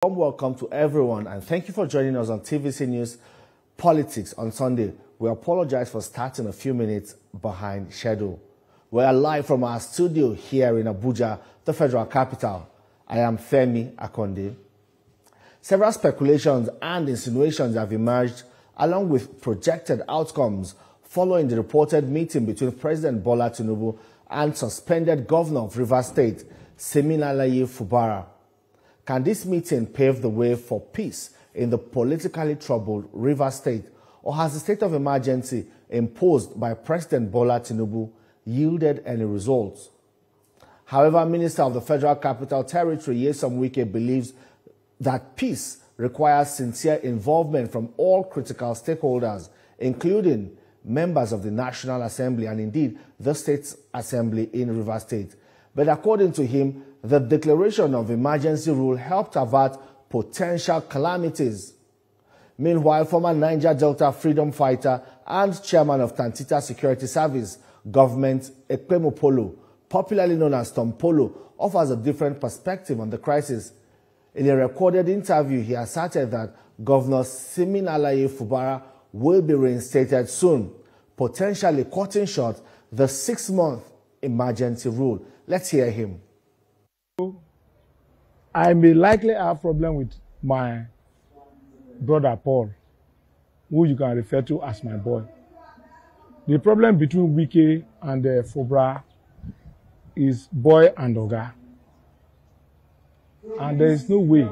Warm welcome to everyone, and thank you for joining us on TVC News Politics on Sunday. We apologize for starting a few minutes behind schedule. We are live from our studio here in Abuja, the federal capital. I am Femi Akonde. Several speculations and insinuations have emerged along with projected outcomes following the reported meeting between President Bola Tinubu and suspended Governor of Rivers State, Siminalayi Fubara. Can this meeting pave the way for peace in the politically troubled Rivers State, or has the state of emergency imposed by President Bola Tinubu yielded any results? However, Minister of the Federal Capital Territory, Nyesom Wike, believes that peace requires sincere involvement from all critical stakeholders, including members of the National Assembly and indeed the State Assembly in Rivers State. But according to him, the declaration of emergency rule helped avert potential calamities. Meanwhile, former Niger Delta freedom fighter and chairman of Tantita Security Service Government Ekpemu Polo, popularly known as Tom Polo, offers a different perspective on the crisis. In a recorded interview, he asserted that Governor Siminalayi Fubara will be reinstated soon, potentially cutting short the 6-month emergency rule. Let's hear him. I may likely have problem with my brother Paul, who you can refer to as my boy. The problem between Wike and Fubara is boy and oga. And there is no way.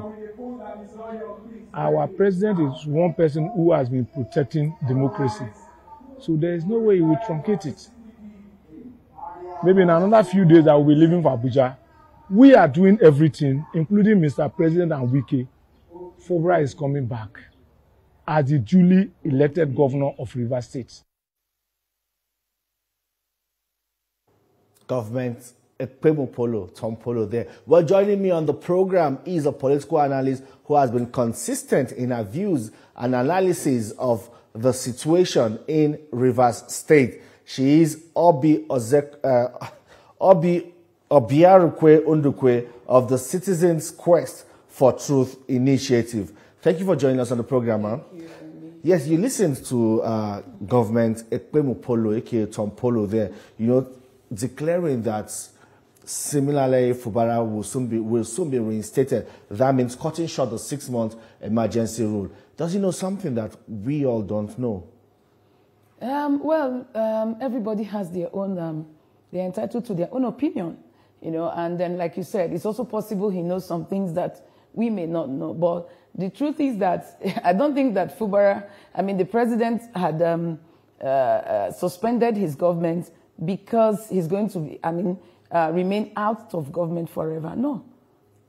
Our president is one person who has been protecting democracy. So there is no way he will truncate it. Maybe in another few days I will be leaving for Abuja. We are doing everything, including Mr. President and Wike. Fubara is coming back as the duly elected governor of Rivers State. Government Ekpemu Polo, Tom Polo there. Well, joining me on the program is a political analyst who has been consistent in her views and analysis of the situation in Rivers State. She is Obi Obiarukwe Undukwe of the Citizens Quest for Truth Initiative. Thank you for joining us on the program, ma'am. Yes, you listened to Government Ekpemu Polo, aka Tom Polo there, declaring that similarly Fubara will soon be reinstated. That means cutting short the 6-month emergency rule. Does he know something that we all don't know? Everybody has their own, they're entitled to their own opinion, and then like you said, it's also possible he knows some things that we may not know. But the truth is that I don't think that Fubara, the president had suspended his government because he's going to be, remain out of government forever. No.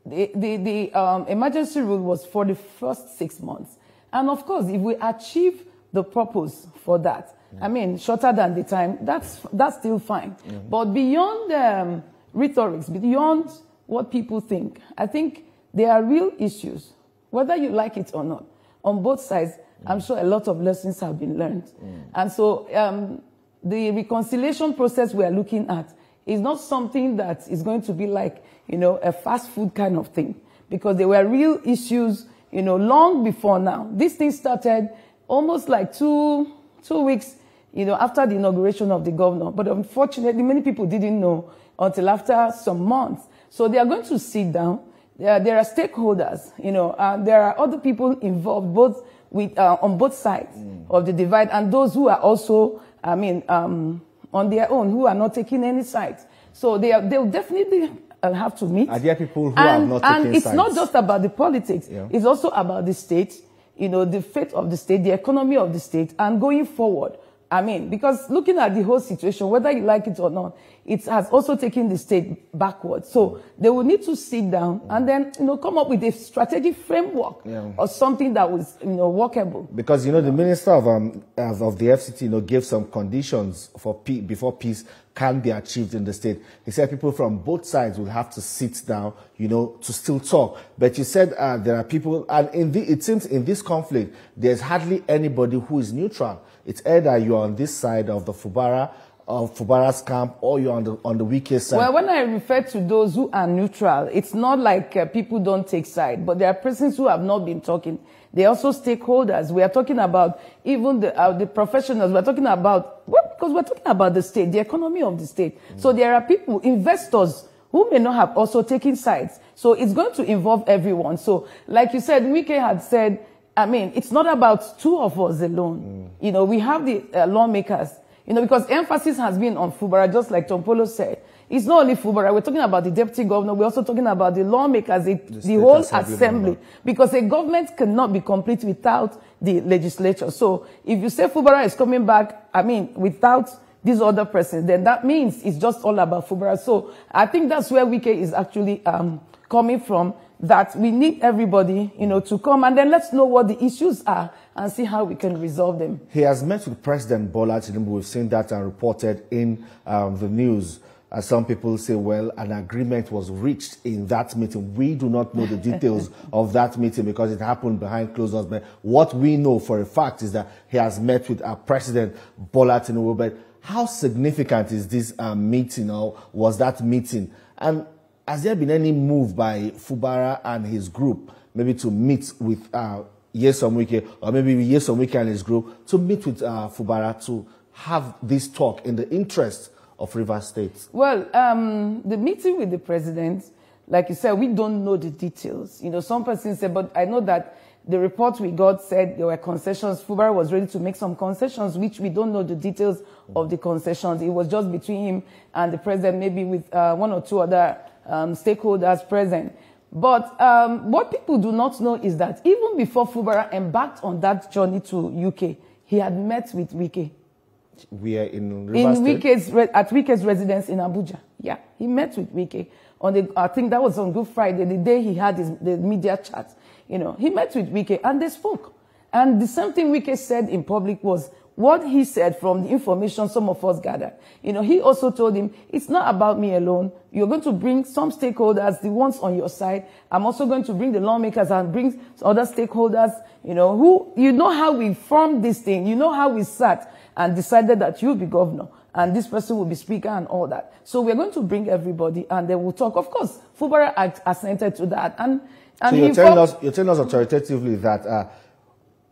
The emergency rule was for the first 6 months. And of course, if we achieve the purpose for that, shorter than the time, that's still fine. But beyond rhetorics, beyond what people think, I think there are real issues, whether you like it or not. On both sides, I'm sure a lot of lessons have been learned. And so the reconciliation process we are looking at is not something that is going to be like, a fast food kind of thing, because there were real issues, long before now. This thing started almost like two weeks, after the inauguration of the governor. But unfortunately, many people didn't know until after some months. So they are going to sit down. There are stakeholders, there are other people involved, both with on both sides of the divide, and those who are also, on their own, who are not taking any sides. So they'll definitely have to meet. Are there people who have not taken sides? And it's not just about the politics. Yeah. It's also about the state, the fate of the state, the economy of the state, and going forward. Because looking at the whole situation, whether you like it or not, it has also taken the state backwards. So they will need to sit down and then, come up with a strategic framework or something that was, workable. Because, the minister of the FCT, gave some conditions for before peace can be achieved in the state. He said people from both sides will have to sit down, to still talk. But you said there are people, and it seems in this conflict, there's hardly anybody who is neutral. It's either you're on this side of the Fubara of Fubara's camp, or you're on the Wike side? Well, when I refer to those who are neutral, it's not like people don't take side, but there are persons who have not been talking. They are also stakeholders. We are talking about even the professionals. We're talking about, well, because we're talking about the state, the economy of the state. So there are people, investors, who may not have also taken sides. So it's going to involve everyone. So like you said, Wike had said, I mean, it's not about two of us alone. You know, we have the lawmakers, you know, because emphasis has been on Fubara, just like Tompolo said. It's not only Fubara. We're talking about the deputy governor. We're also talking about the lawmakers, the whole assembly. Because a government cannot be complete without the legislature. So if you say Fubara is coming back, I mean, without these other persons, then that means it's just all about Fubara. So I think that's where Wike is actually coming from, that we need everybody, you know, to come, and then let's know what the issues are and see how we can resolve them. He has met with President Bola Tinubu. We've seen that and reported in the news. Some people say, well, an agreement was reached in that meeting. We do not know the details of that meeting because it happened behind closed doors. But what we know for a fact is that he has met with President Bola Tinubu. But how significant is this meeting, or was that meeting? And has there been any move by Fubara and his group, maybe to meet with Nyesom Wike, or maybe Nyesom Wike and his group to meet with Fubara to have this talk in the interest of Rivers State? Well, the meeting with the president, like you said, we don't know the details. You know, some persons said, but I know that the report we got said there were concessions. Fubara was ready to make some concessions, which we don't know the details of the concessions. It was just between him and the president, maybe with one or two other stakeholders present. But what people do not know is that even before Fubara embarked on that journey to UK, he had met with Wike. We are in Rivers State? At Wike's residence in Abuja. Yeah, he met with Wike on I think that was on Good Friday, the day he had the media chat. You know, he met with Wike and they spoke. And the same thing Wike said in public was what he said from the information some of us gathered. You know, he also told him, it's not about me alone. You're going to bring some stakeholders, the ones on your side. I'm also going to bring the lawmakers and bring other stakeholders, you know, you know how we formed this thing. You know how we sat and decided that you'll be governor and this person will be speaker and all that. So we're going to bring everybody and they will talk. Of course, Fubara assented to that. And so you're telling us authoritatively that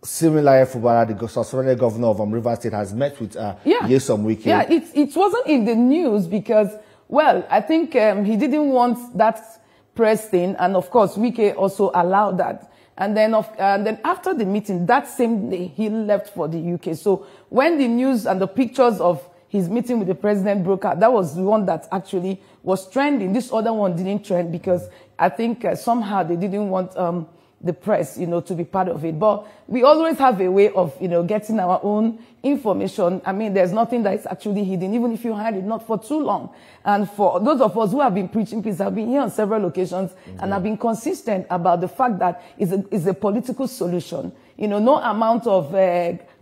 similar Fubara, the suspended governor of Rivers State, has met with Nyesom Wike. Yeah, it wasn't in the news because, well, I think he didn't want that press thing. And of course, Wike also allowed that. And then after the meeting, that same day, he left for the UK. So when the news and the pictures of his meeting with the president broke out, that was the one that actually was trending. This other one didn't trend because I think somehow they didn't want the press, you know, to be part of it. But we always have a way of, you know, getting our own information. I mean, there's nothing that is actually hidden, even if you hide it not for too long. And for those of us who have been preaching peace, I've been here on several occasions and I've been consistent about the fact that it's a political solution. You know, no amount of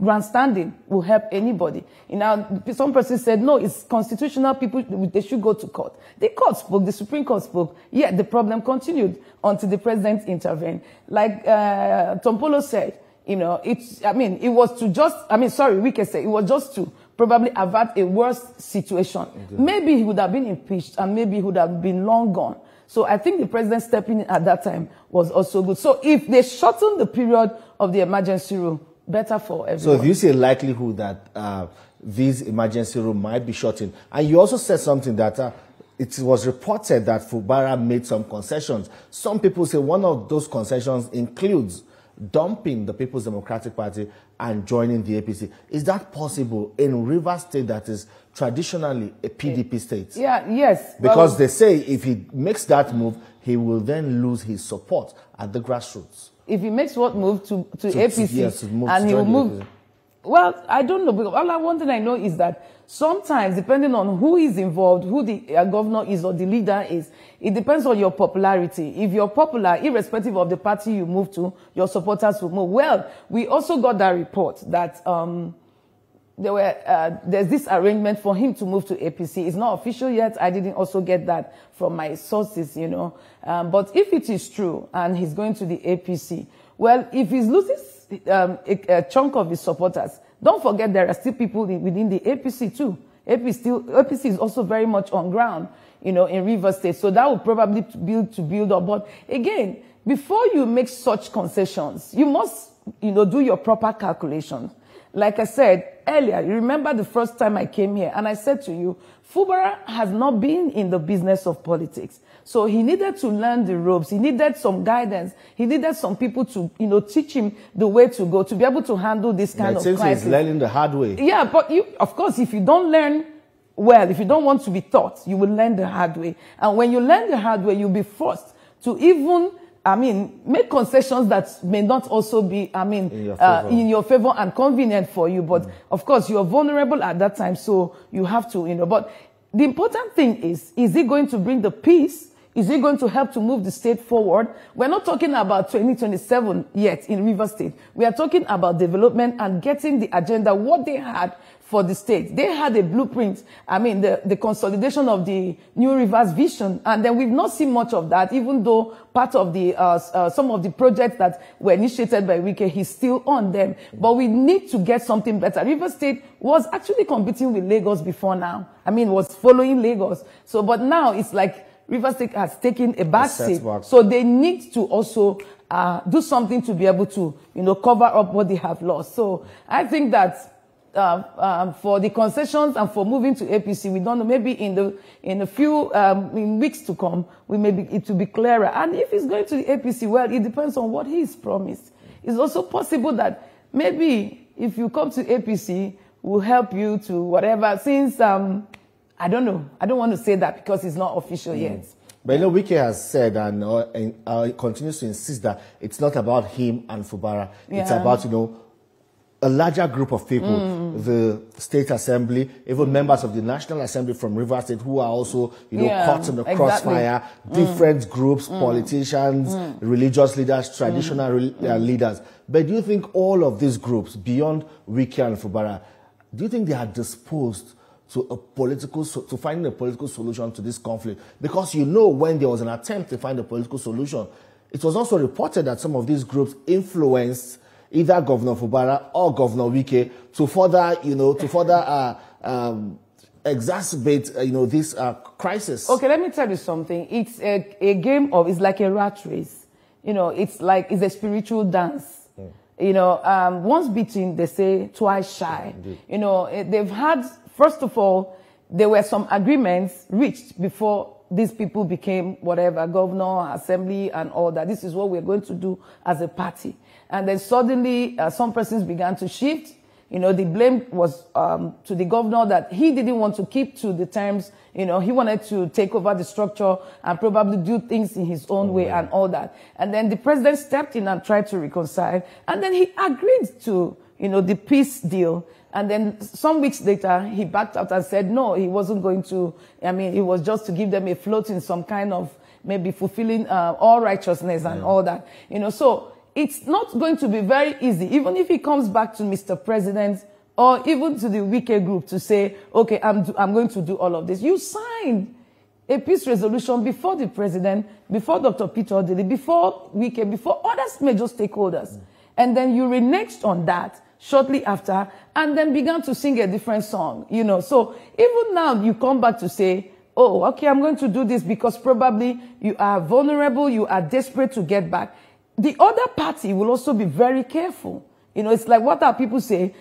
grandstanding will help anybody. You know, some person said, no, it's constitutional, people, they should go to court. The court spoke, the Supreme Court spoke, yet the problem continued until the president intervened. Like Tompolo said, you know, it was to just, Wike said, it was just to probably avert a worse situation. Okay. Maybe he would have been impeached and maybe he would have been long gone. So I think the president stepping in at that time was also good. So if they shorten the period of the emergency rule, better for everyone. So do you see a likelihood that this emergency rule might be shortened? And you also said something that it was reported that Fubara made some concessions. Some people say one of those concessions includes dumping the People's Democratic Party and joining the APC. Is that possible in Rivers State that is traditionally a PDP state? Yeah, yes. Because they say if he makes that move, he will then lose his support at the grassroots. If he makes what move to APC, yes, and he will move... Well, I don't know, because one thing I know is that sometimes, depending on who is involved, who the governor is or the leader is, it depends on your popularity. If you're popular, irrespective of the party you move to, your supporters will move. Well, we also got that report that there's this arrangement for him to move to APC. It's not official yet. I didn't also get that from my sources, you know. But if it is true and he's going to the APC, well, if he loses a chunk of his supporters, don't forget there are still people within the APC too. APC is also very much on ground, you know, in Rivers State. So that will probably build up. But again, before you make such concessions, you must, you know, do your proper calculations. Like I said earlier, you remember the first time I came here and I said to you, Fubara has not been in the business of politics. So he needed to learn the ropes. He needed some guidance. He needed some people to, you know, teach him the way to go, to be able to handle this kind of crisis. He's learning the hard way. Yeah, but of course, if you don't learn well, if you don't want to be taught, you will learn the hard way. And when you learn the hard way, you'll be forced to even, make concessions that may not also be, in your favor and convenient for you. But of course, you are vulnerable at that time, so you have to, you know. But the important thing is it going to bring the peace? Is it going to help to move the state forward? We're not talking about 2027 yet in Rivers State. We are talking about development and getting the agenda, what they had for the state. They had a blueprint, the consolidation of the New Rivers vision, and then we've not seen much of that, even though part of the, some of the projects that were initiated by Wike, he's still on them. But we need to get something better. Rivers State was actually competing with Lagos before now. Was following Lagos. So, but now it's like, Rivers State has taken a back seat, so they need to also do something to be able to, you know, cover up what they have lost. So I think that for the concessions and for moving to APC, we don't know. Maybe in a few in weeks to come, it will be clearer. And if he's going to the APC, well, it depends on what he's promised. It's also possible that maybe if you come to APC, we'll help you to whatever. Since I don't know. I don't want to say that because it's not official yet. But you know, Wike has said and continues to insist that it's not about him and Fubara. Yeah. It's about, you know, a larger group of people, the State Assembly, even members of the National Assembly from Rivers State who are also, you know, caught in the crossfire, different groups, politicians, religious leaders, traditional leaders. But do you think all of these groups, beyond Wike and Fubara, do you think they are disposed to finding a political solution to this conflict? Because you know, when there was an attempt to find a political solution, it was also reported that some of these groups influenced either Governor Fubara or Governor Wike to further, you know, exacerbate, you know, this crisis. Okay, let me tell you something. It's a game of, it's like a rat race. You know, it's a spiritual dance. You know, once beaten, they say twice shy. Indeed. You know, they've had, first of all, there were some agreements reached before these people became whatever, governor, assembly, and all that. This is what we're going to do as a party. And then suddenly, some persons began to shift. You know, the blame was to the governor that he didn't want to keep to the terms. You know, he wanted to take over the structure and probably do things in his own way and all that. And then the president stepped in and tried to reconcile. And then he agreed to, you know, the peace deal. And then some weeks later, he backed out and said, no, he wasn't going to, it was just to give them a float in some kind of maybe fulfilling all righteousness and all that. You know, so it's not going to be very easy, even if he comes back to Mr. President or even to the Wike group to say, okay, I'm going to do all of this. You signed a peace resolution before the president, before Dr. Peter Odili, before Wike, before other major stakeholders. And then you reneged on that shortly after, and then began to sing a different song, you know. So even now you come back to say, oh, okay, I'm going to do this because probably you are vulnerable, you are desperate to get back. The other party will also be very careful. You know, it's like what our people say,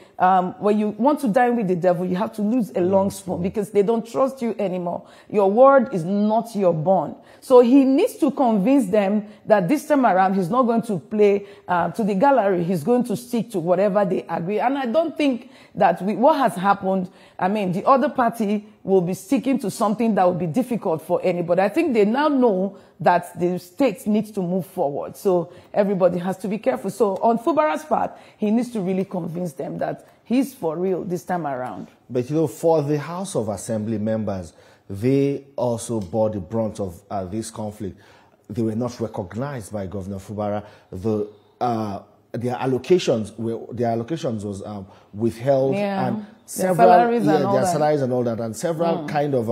when you want to dine with the devil, you have to lose a long spoon because they don't trust you anymore. Your word is not your bond. So he needs to convince them that this time around, he's not going to play to the gallery. He's going to stick to whatever they agree. And I don't think that what has happened, the other party will be sticking to something that will be difficult for anybody. I think they now know that the state needs to move forward. So everybody has to be careful. So on Fubara's part, he needs to really convince them that he's for real this time around. But, you know, for the House of Assembly members, they also bore the brunt of this conflict. They were not recognized by Governor Fubara. Their allocations was withheld, and several salaries and all that, and several kind of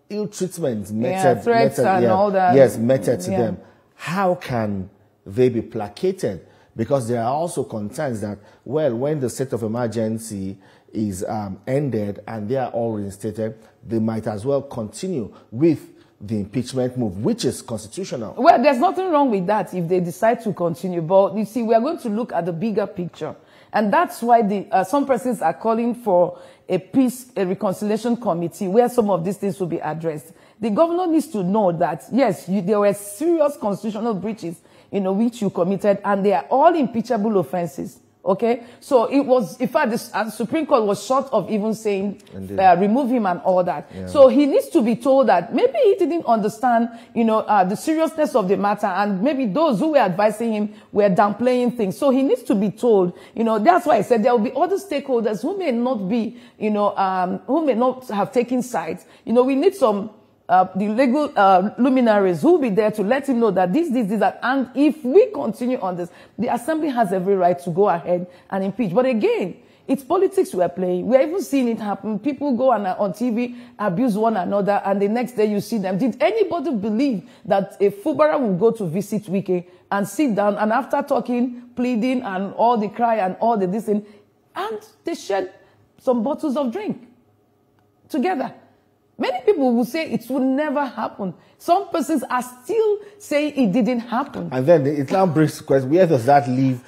ill treatment meted to them. How can they be placated? because there are also concerns that, well, when the state of emergency is ended and they are all reinstated, they might as well continue with the impeachment move, which is constitutional. Well, there's nothing wrong with that if they decide to continue. But you see, we are going to look at the bigger picture. And that's why some persons are calling for a reconciliation committee where some of these things will be addressed. The governor needs to know that, yes, there were serious constitutional breaches, which you committed, and they are all impeachable offenses. Okay? So it was, in fact, the Supreme Court was short of even saying, remove him and all that. Yeah. So he needs to be told that maybe he didn't understand, the seriousness of the matter, and maybe those who were advising him were downplaying things. So he needs to be told, that's why I said there will be other stakeholders who may not be, who may not have taken sides. We need some the legal luminaries who will be there to let him know that this, that. And if we continue on this, the assembly has every right to go ahead and impeach. But again, it's politics we are playing. We are even seeing it happen. People go on TV, abuse one another, and the next day you see them. Did anybody believe that a Fubara will go to visit Wike and sit down, and after talking, pleading, and all the cry and all the this, and they shared some bottles of drink together? Many people will say it will never happen. Some persons are still saying it didn't happen. And then it now brings the question, where does that leave,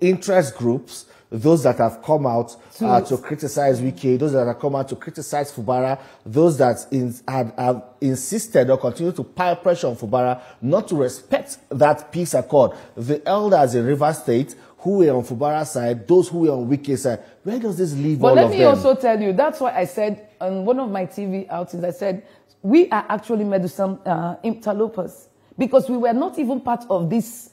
interest groups, those that have come out to criticize Wike, those that have come out to criticize Fubara, those that have insisted or continue to pile pressure on Fubara not to respect that peace accord. The elders in Rivers State who were on Fubara's side, those who were on Wike's side, where does this leave all of them? But let me also tell you, that's why I said on one of my TV outings, I said, we are actually medicine interlopers, because we were not even part of this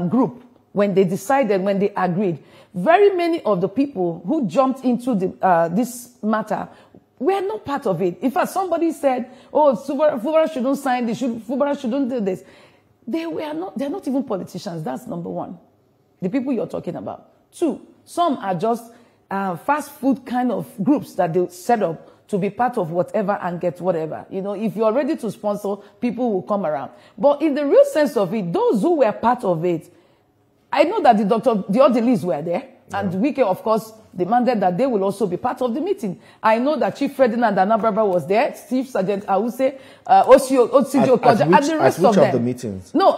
group when they decided, when they agreed. Very many of the people who jumped into this matter were not part of it. In fact, somebody said, oh, Fubara shouldn't sign this, Fubara shouldn't do this. They're not even politicians. That's number one. The people you're talking about. Two, some are just fast food kind of groups that they set up to be part of whatever and get whatever. If you're ready to sponsor, people will come around. But in the real sense of it, those who were part of it, I know that the orderlies were there. Yeah. And Wike, of course, demanded that they will also be part of the meeting. I know that Chief Ferdinand Anabraba was there, Chief Sergeant Awuse, Osidio Koja, and the rest of them. Of the meetings? No,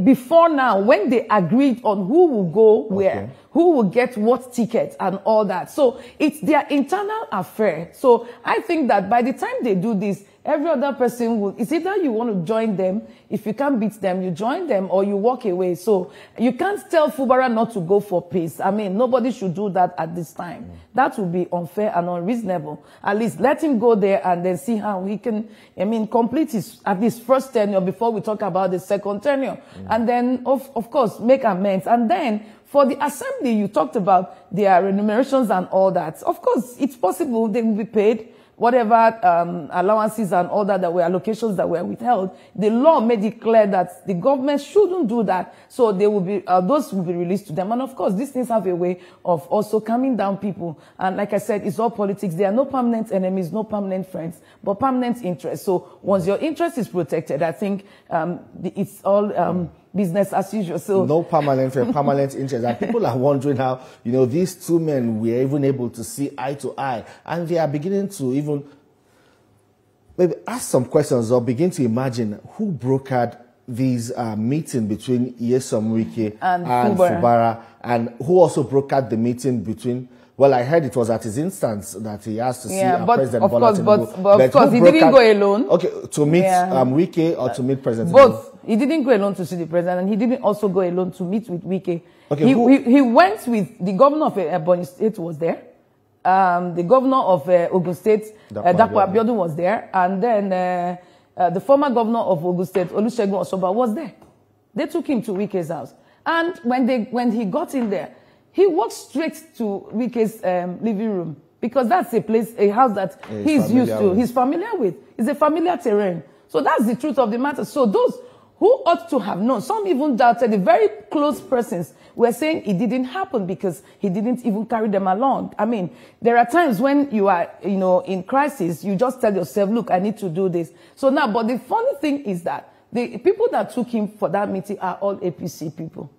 before now, when they agreed on who will go where, who will get what ticket and all that. So it's their internal affair. So I think that by the time they do this, every other person will, it's either you want to join them, if you can't beat them, you join them, or you walk away. So you can't tell Fubara not to go for peace. Nobody should do that at this time. That would be unfair and unreasonable. At least let him go there and then see how he can, complete his, at least first tenure before we talk about the second tenure. And then, of course, make amends. And then, for the assembly, you talked about their remunerations and all that. Of course, it's possible they will be paid whatever allowances and all that were allocations that were withheld. The law may declare that the government shouldn't do that, so they will be those will be released to them. And of course, these things have a way of also calming down people. And like I said, it's all politics. There are no permanent enemies, no permanent friends, but permanent interests. So once your interest is protected, I think it's all business as usual. So no permanent interest. And people are wondering how, these two men were even able to see eye to eye. And they are beginning to even maybe ask some questions or begin to imagine who brokered this meeting between Nyesom Wike and Fubara, and who also brokered the meeting between. Well, I heard it was at his instance that he asked to see President Bola Tinubu. But of course, he didn't go alone. Okay, to meet Wike or to meet President Both. Tinubu? He didn't go alone to see the president, and he didn't also go alone to meet with Wike. Okay, he went with the governor of Ebonyi State was there. The governor of Ogun State, Dapo Abiodun was there. And then the former governor of Ogun State, Olusegun Osoba, was there. They took him to Wike's house. And when he got in there, he walked straight to Wike's living room, because that's a house that he's used to, he's familiar with. It's a familiar terrain. So that's the truth of the matter. So those who ought to have known, some even doubted, the very close persons were saying it didn't happen because he didn't even carry them along. There are times when you are, in crisis, you just tell yourself, look, I need to do this. So now, but the funny thing is that the people that took him for that meeting are all APC people.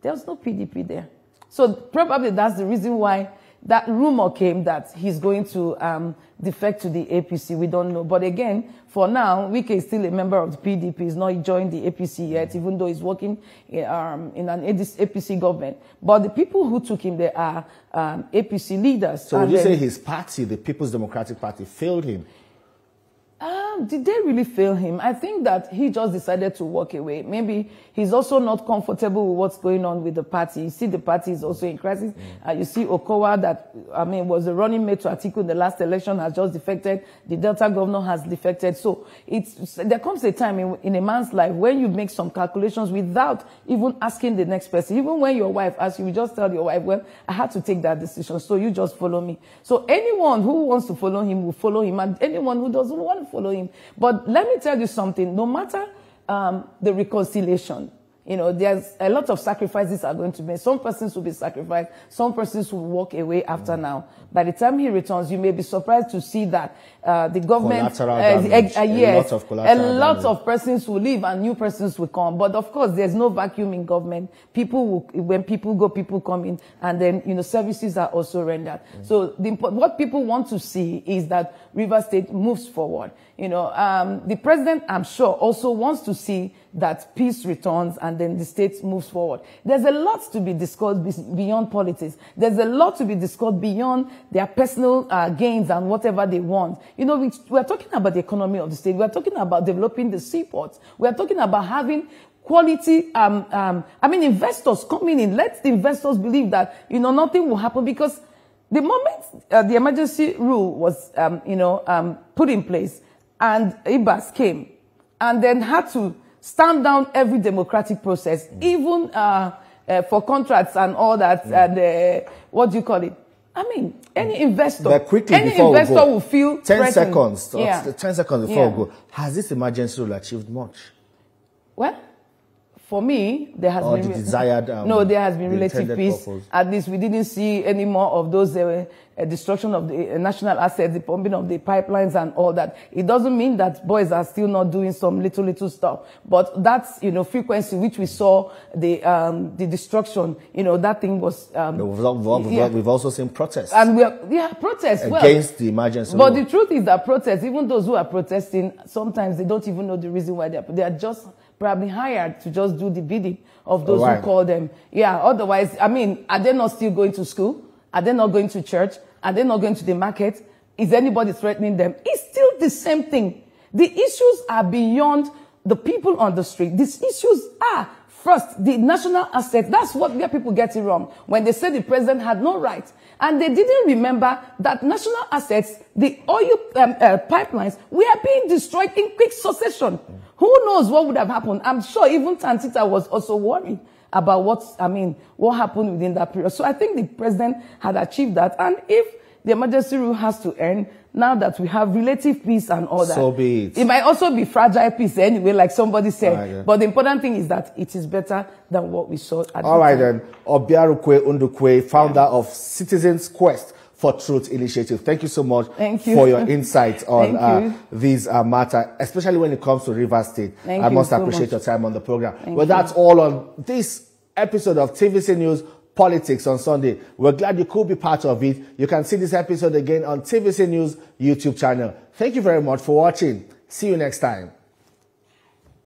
There was no PDP there. So probably that's the reason why that rumor came that he's going to defect to the APC. We don't know. But again, for now, Wike is still a member of the PDP. He's not joined the APC yet, even though he's working in an APC government. But the people who took him there are APC leaders. So would you say his party, the People's Democratic Party, failed him? Did they really fail him? I think that he just decided to walk away. Maybe he's also not comfortable with what's going on with the party. You see the party is also in crisis. You see Okowa that, was a running mate to Atiku in the last election has just defected. The Delta governor has defected. So there comes a time in a man's life when you make some calculations without even asking the next person. Even when your wife asks you, you just tell your wife, well, I had to take that decision, so you just follow me. So anyone who wants to follow him will follow him, and anyone who doesn't want to follow him. But let me tell you something, no matter the reconciliation, there's a lot of sacrifices are going to be made. Some persons will be sacrificed, some persons will walk away after now. By the time he returns, you may be surprised to see that the government, a lot of persons will leave and new persons will come. But of course, there's no vacuum in government. When people go, people come in, and then, services are also rendered. So what people want to see is that Rivers State moves forward. The president, I'm sure, also wants to see that peace returns and then the state moves forward. There's a lot to be discussed beyond politics. There's a lot to be discussed beyond their personal gains and whatever they want. We're talking about the economy of the state. We're talking about developing the seaports. We're talking about having quality, investors coming in. Let the investors believe that, nothing will happen, because the moment the emergency rule was, put in place, and IBAS came and then had to stand down every democratic process, even for contracts and all that, and what do you call it? Any investor, will feel 10 threatened. seconds, 10 seconds before we go. Has this emergency rule achieved much? Well, for me, there has been the desired, there has been relative peace. Purpose. At least we didn't see any more of those destruction of the national assets, the pumping of the pipelines and all that. It doesn't mean that boys are still not doing some little stuff, but that's frequency which we saw the destruction. That thing was. We've also seen protests, and protests against the emergency. But the truth is that protests, even those who are protesting, sometimes they don't even know the reason why they are just probably hired to just do the bidding of those who call them. Yeah, otherwise, are they not still going to school? Are they not going to church? Are they not going to the market? Is anybody threatening them? It's still the same thing. The issues are beyond the people on the street. These issues are, first, the national asset. That's where people get it wrong. When they say the president had no right. And they didn't remember that national assets, the oil pipelines, were being destroyed in quick succession. Who knows what would have happened? I'm sure even Tantita was also worried about what happened within that period. So I think the president had achieved that. And if the emergency rule has to end, now that we have relative peace and all that, so be it. It might also be fragile peace anyway, like somebody said. But the important thing is that it is better than what we saw at all right then. Obiarukwe Undukwe, founder of Citizens Quest for Truth Initiative. Thank you so much for your insights on this matter, especially when it comes to Rivers State. I must appreciate your time on the program. Well, that's all on this episode of TVC News Politics on Sunday. We're glad you could be part of it. You can see this episode again on TVC News YouTube channel. Thank you very much for watching. See you next time.